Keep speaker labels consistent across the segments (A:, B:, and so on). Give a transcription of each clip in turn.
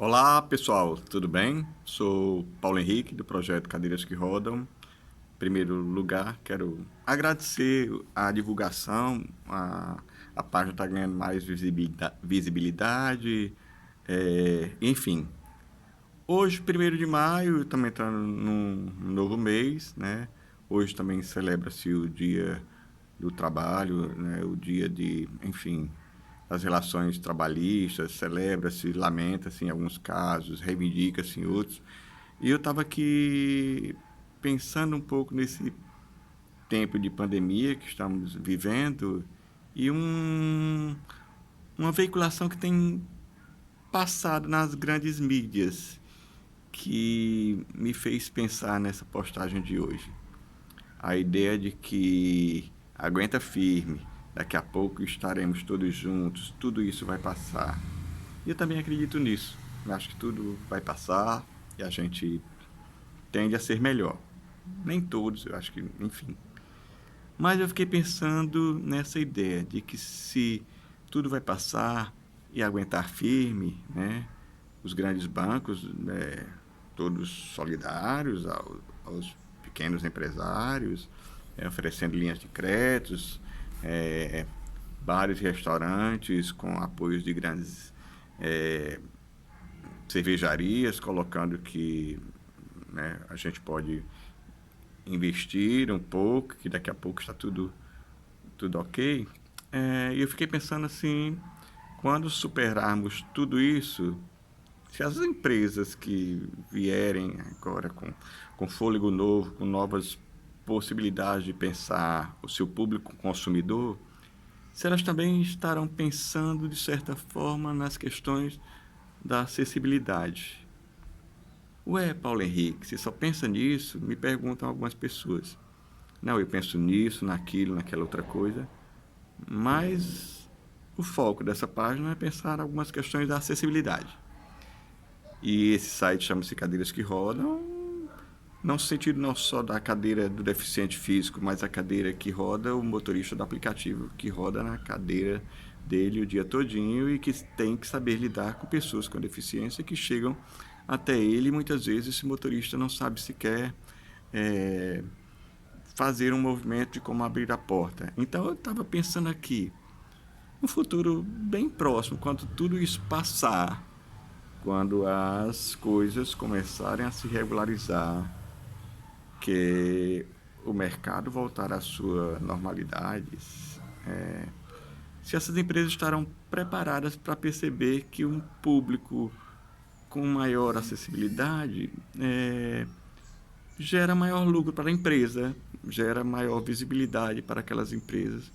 A: Olá, pessoal, tudo bem? Sou Paulo Henrique, do projeto Cadeiras que Rodam. Em primeiro lugar, quero agradecer a divulgação, a página está ganhando mais visibilidade, enfim. Hoje, 1º de maio, estamos entrando num novo mês, né? Hoje também celebra-se o Dia do Trabalho, né? O dia de, enfim, as relações trabalhistas, celebra-se, lamenta-se em alguns casos, reivindica-se em outros. E eu estava aqui pensando um pouco nesse tempo de pandemia que estamos vivendo e uma veiculação que tem passado nas grandes mídias que me fez pensar nessa postagem de hoje. A ideia de que aguenta firme, daqui a pouco estaremos todos juntos, tudo isso vai passar. E eu também acredito nisso. Eu acho que tudo vai passar e a gente tende a ser melhor. Nem todos, eu acho que, enfim. Mas eu fiquei pensando nessa ideia de que se tudo vai passar e aguentar firme, né? Os grandes bancos, né, todos solidários aos pequenos empresários, oferecendo linhas de créditos, bares e restaurantes com apoios de grandes cervejarias, colocando que, né, a gente pode investir um pouco, que daqui a pouco está tudo ok. E eu fiquei pensando assim, quando superarmos tudo isso, se as empresas que vierem agora com fôlego novo, com novas possibilidades de pensar o seu público consumidor, se elas também estarão pensando, de certa forma, nas questões da acessibilidade. Ué, Paulo Henrique, você só pensa nisso? Me perguntam algumas pessoas. Não, eu penso nisso, naquilo, naquela outra coisa, mas o foco dessa página é pensar algumas questões da acessibilidade. E esse site chama-se Cadeiras que Rodam, não no sentido não só da cadeira do deficiente físico, mas a cadeira que roda o motorista do aplicativo, que roda na cadeira dele o dia todinho e que tem que saber lidar com pessoas com deficiência que chegam até ele e muitas vezes esse motorista não sabe sequer fazer um movimento de como abrir a porta. Então eu estava pensando aqui, no futuro bem próximo, quando tudo isso passar, quando as coisas começarem a se regularizar, que o mercado voltar à sua normalidade, se essas empresas estarão preparadas para perceber que um público com maior acessibilidade gera maior lucro para a empresa, gera maior visibilidade para aquelas empresas.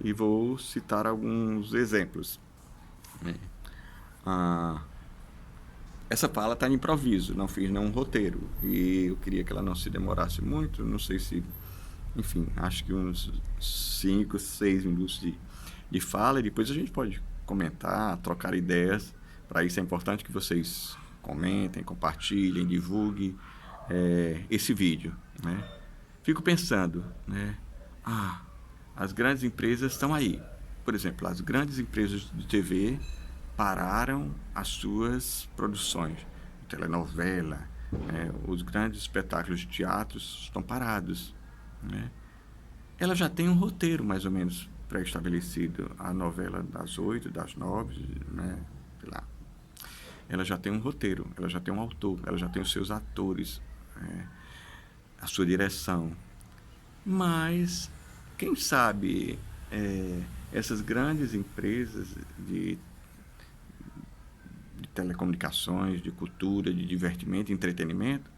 A: E vou citar alguns exemplos. Essa fala está em improviso, não fiz nenhum roteiro. E eu queria que ela não se demorasse muito, não sei se... Enfim, acho que uns 5, 6 minutos de fala e depois a gente pode comentar, trocar ideias. Para isso é importante que vocês comentem, compartilhem, divulguem esse vídeo, né? Fico pensando, né? As grandes empresas estão aí. Por exemplo, as grandes empresas de TV pararam as suas produções, telenovela, os grandes espetáculos de teatro estão parados, né? Ela já tem um roteiro mais ou menos pré-estabelecido, a novela das 8, das 9, né? Sei lá. Ela já tem um roteiro, ela já tem um autor, ela já tem os seus atores, a sua direção. Mas, quem sabe, essas grandes empresas de telecomunicações, de cultura, de divertimento, entretenimento,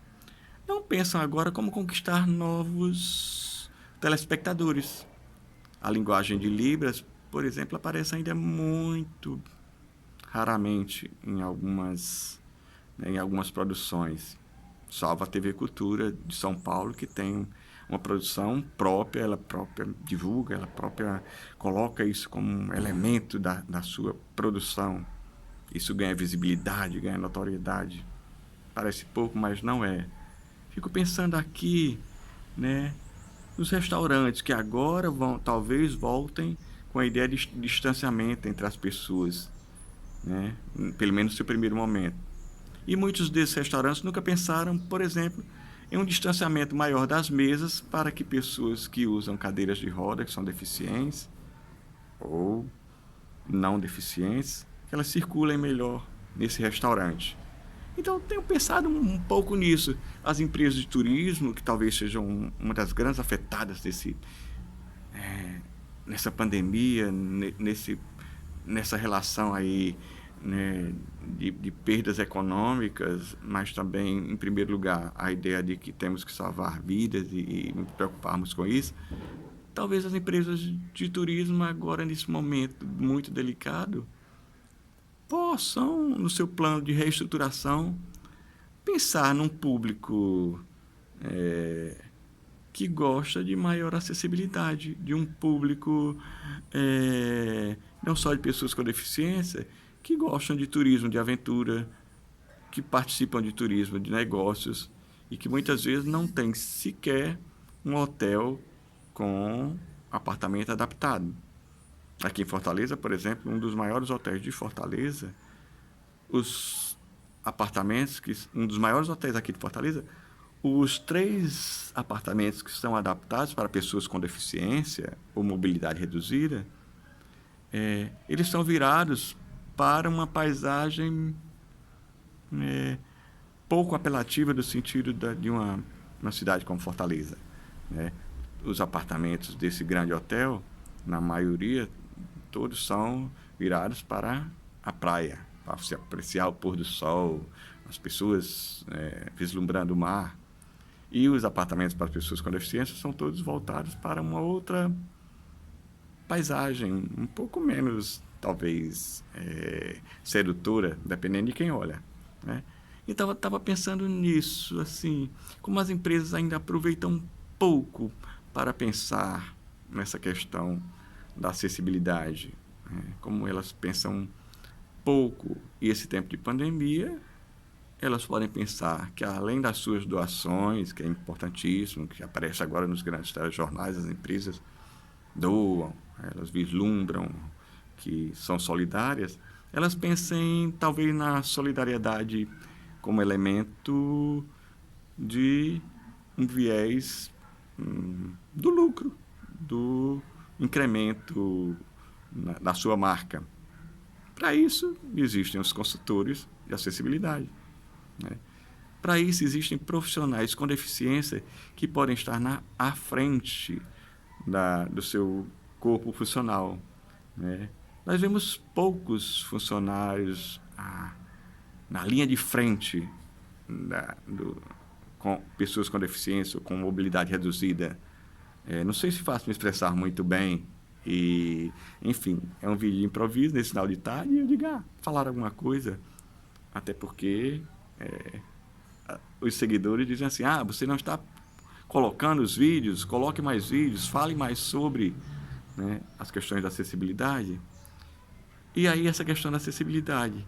A: não pensam agora como conquistar novos telespectadores. A linguagem de Libras, por exemplo, aparece ainda muito raramente em algumas produções. Salvo a TV Cultura de São Paulo, que tem uma produção própria, ela própria divulga, ela própria coloca isso como um elemento da sua produção. Isso ganha visibilidade, ganha notoriedade. Parece pouco, mas não é. Fico pensando aqui, né, nos restaurantes que agora talvez voltem com a ideia de distanciamento entre as pessoas. né? Pelo menos no seu primeiro momento. E muitos desses restaurantes nunca pensaram, por exemplo, em um distanciamento maior das mesas para que pessoas que usam cadeiras de roda, que são deficientes ou não deficientes, que elas circulem melhor nesse restaurante. Então, tenho pensado um pouco nisso. As empresas de turismo, que talvez sejam uma das grandes afetadas nessa pandemia, nessa relação aí, né, de perdas econômicas, mas também, em primeiro lugar, a ideia de que temos que salvar vidas e nos preocuparmos com isso. Talvez as empresas de turismo, agora nesse momento muito delicado, possam, no seu plano de reestruturação, pensar num público que gosta de maior acessibilidade, de um público não só de pessoas com deficiência, que gostam de turismo de aventura, que participam de turismo de negócios e que muitas vezes não tem sequer um hotel com apartamento adaptado. Aqui em Fortaleza, por exemplo, um dos maiores hotéis de Fortaleza, os apartamentos, um dos maiores hotéis aqui de Fortaleza, os 3 apartamentos que são adaptados para pessoas com deficiência ou mobilidade reduzida, eles são virados para uma paisagem pouco apelativa do sentido de uma cidade como Fortaleza, né? Os apartamentos desse grande hotel, na maioria, todos são virados para a praia, para se apreciar o pôr do sol, as pessoas vislumbrando o mar. E os apartamentos para as pessoas com deficiência são todos voltados para uma outra paisagem, um pouco menos, talvez, sedutora, dependendo de quem olha, né? Então, eu estava pensando nisso, assim, como as empresas ainda aproveitam pouco para pensar nessa questão da acessibilidade, né? Como elas pensam pouco, e esse tempo de pandemia, elas podem pensar que, além das suas doações, que é importantíssimo, que aparece agora nos grandes telejornais, as empresas doam, elas vislumbram que são solidárias, elas pensem talvez na solidariedade como elemento de um viés do lucro, do incremento da sua marca. Para isso, existem os consultores de acessibilidade, né? Para isso, existem profissionais com deficiência que podem estar à frente do seu corpo funcional, né? Nós vemos poucos funcionários na linha de frente com pessoas com deficiência ou com mobilidade reduzida. Não sei se faço me expressar muito bem. E, enfim, é um vídeo de improviso nesse final de tarde e eu digo, falar alguma coisa, até porque os seguidores dizem assim, você não está colocando os vídeos, coloque mais vídeos, fale mais sobre, né, as questões da acessibilidade. E aí essa questão da acessibilidade,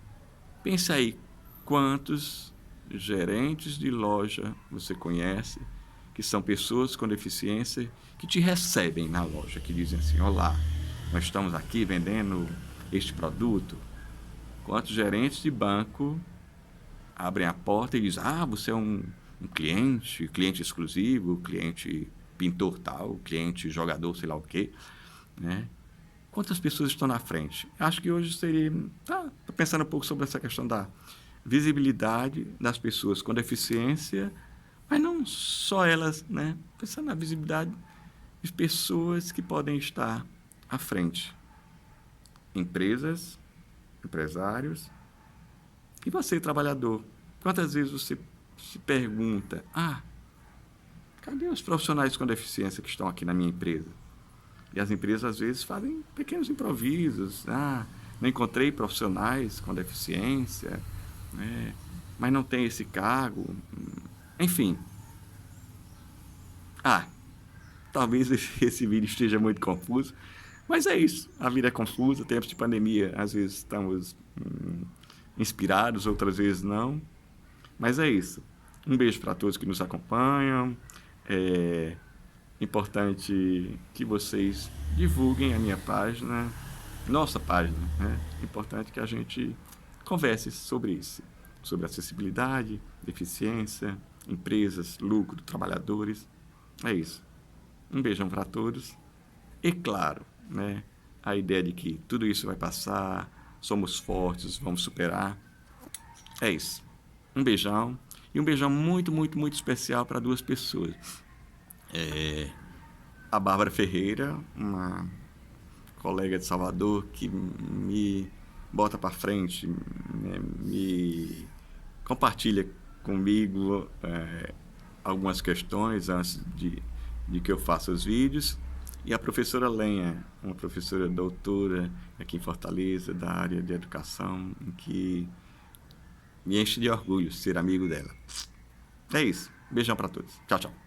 A: pense aí, quantos gerentes de loja você conhece que são pessoas com deficiência que te recebem na loja, que dizem assim, olá, nós estamos aqui vendendo este produto. Quantos gerentes de banco abrem a porta e dizem, você é um cliente exclusivo, cliente pintor tal, cliente jogador, sei lá o quê, né? Quantas pessoas estão na frente? Acho que hoje seria... Estou pensando um pouco sobre essa questão da visibilidade das pessoas com deficiência, mas não só elas, né? Pensando na visibilidade de pessoas que podem estar à frente. Empresas, empresários e você, trabalhador. Quantas vezes você se pergunta, cadê os profissionais com deficiência que estão aqui na minha empresa? E as empresas, às vezes, fazem pequenos improvisos. Não encontrei profissionais com deficiência, né? Mas não tem esse cargo. Enfim. Talvez esse vídeo esteja muito confuso, mas é isso. A vida é confusa, tempos de pandemia, às vezes estamos inspirados, outras vezes não. Mas é isso. Um beijo para todos que nos acompanham. É importante que vocês divulguem a minha página, nossa página, né? É importante que a gente converse sobre isso, sobre acessibilidade, eficiência, empresas, lucro, trabalhadores. É isso. Um beijão para todos. E claro, né, a ideia de que tudo isso vai passar, somos fortes, vamos superar. É isso. Um beijão. E um beijão muito, muito, muito especial para duas pessoas. A Bárbara Ferreira, uma colega de Salvador, que me bota para frente, né, me compartilha comigo algumas questões antes de que eu faça os vídeos. E a professora Lenha, uma professora doutora aqui em Fortaleza, da área de educação, em que me enche de orgulho ser amigo dela. É isso. Beijão para todos. Tchau, tchau.